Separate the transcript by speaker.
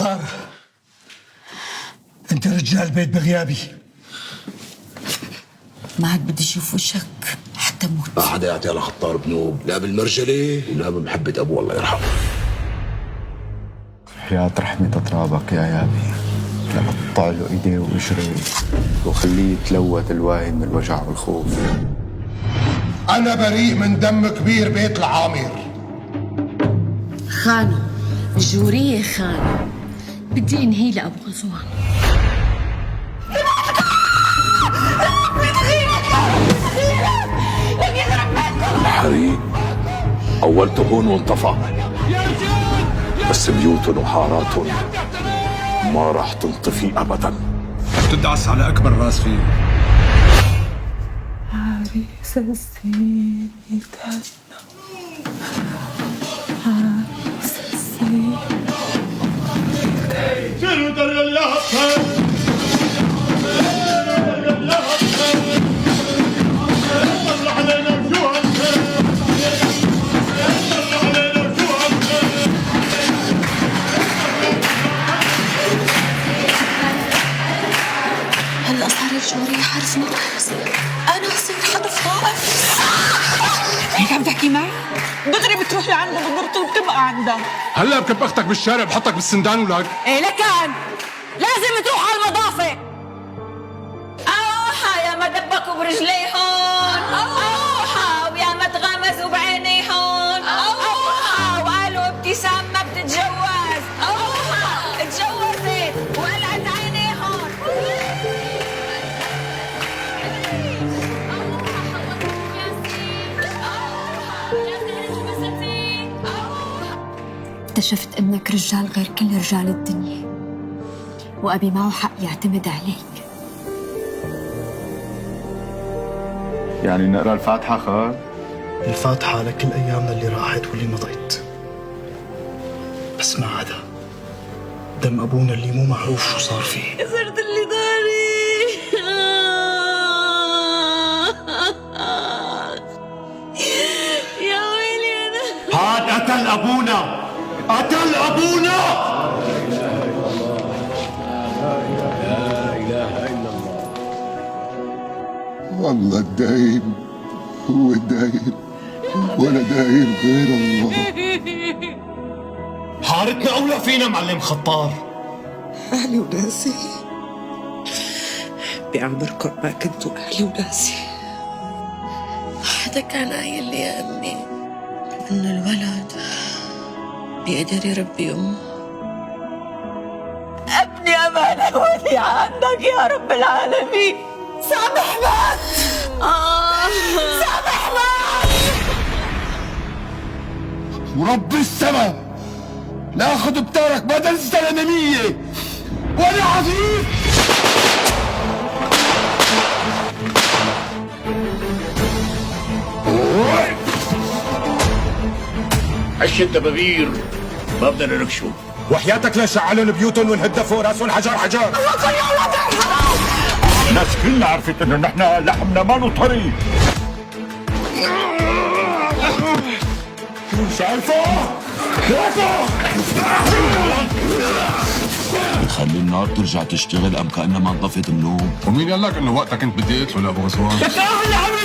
Speaker 1: خطار، انت رجال بيت بغيابي.
Speaker 2: ما عاد بدي اشوف وشك حتى موت.
Speaker 3: ما حدا يعطي على خطار بنوب، لا بالمرجله ولا بمحبه ابوه الله يرحمه.
Speaker 4: حياة رحمة ترابك يا يابي، لقطع له ايديه واجريه وخليه يتلوث الواهي من الوجع والخوف.
Speaker 5: أنا بريء من دم كبير بيت العامر.
Speaker 2: خانه جورية خانه، بدي انهي لأبو غزوان.
Speaker 3: الحريق اولته هون وانطفى، بس بيوتهم وحاراتهم ما راح تنطفي ابدا.
Speaker 1: تدعس على اكبر راس فيه.
Speaker 6: عريس الزين يتهنى، عريس الزين
Speaker 2: هلا صارت جورية حرف ناقص، أنا صرت حرف ناقص.
Speaker 6: هيك عم تحكي معي؟ دغري بتروح لعنده بمرته وبتبقى عندها.
Speaker 1: هلا بكب اختك بالشارع بحطك بالسندان ولك.
Speaker 6: ايه لكان لازم تروح على المضافة.
Speaker 2: يا ما دبكوا برجليهم، ويا ما تغمزوا بعينيهم، وقالوا ابتسام ما بتتجوز، اتجوزت وقلعت عينيهم. اكتشفت انك رجال غير كل رجال الدنيا، وابي معه حق يعتمد عليك.
Speaker 4: يعني نقرا الفاتحة خال؟
Speaker 7: الفاتحة لكل أيامنا اللي راحت واللي مضيت، بس ما عدا دم أبونا اللي مو معروف شو صار فيه.
Speaker 2: كسرت اللي داري. يا ويلي أنا.
Speaker 5: هاد قتل أبونا، قتل أبونا.
Speaker 8: والله الدايم هو الدايم، ولا دايم غير الله.
Speaker 5: حارتنا أولى فينا معلم خطار.
Speaker 6: أهلي وناسي بعمركم ما كنتوا أهلي وناسي.
Speaker 2: حدا كان قايل لي يا أمي إنه الولد بيقدر يربي أمه. ابني أمانة ولي عندك يا رب العالمين. سامحنا، سامحنا.
Speaker 8: ورب السماء لا اخذ بتارك بدل الزلمية ولا عزيز.
Speaker 3: عش الدبابير ما بدنا نكشف.
Speaker 5: وحياتك لا شعلن بيوتهم ونهدفوا راسهم حجر حجر.
Speaker 3: الناس كلها عرفت انه نحن لحمنا ما له طري.
Speaker 5: شايفه؟
Speaker 3: بتخلي النار ترجع تشتغل ام كانها ما انطفت النوم.
Speaker 1: ومين قال لك انه وقتها كنت بدي اقتله لابو غزوان؟
Speaker 5: يا اهل عمرو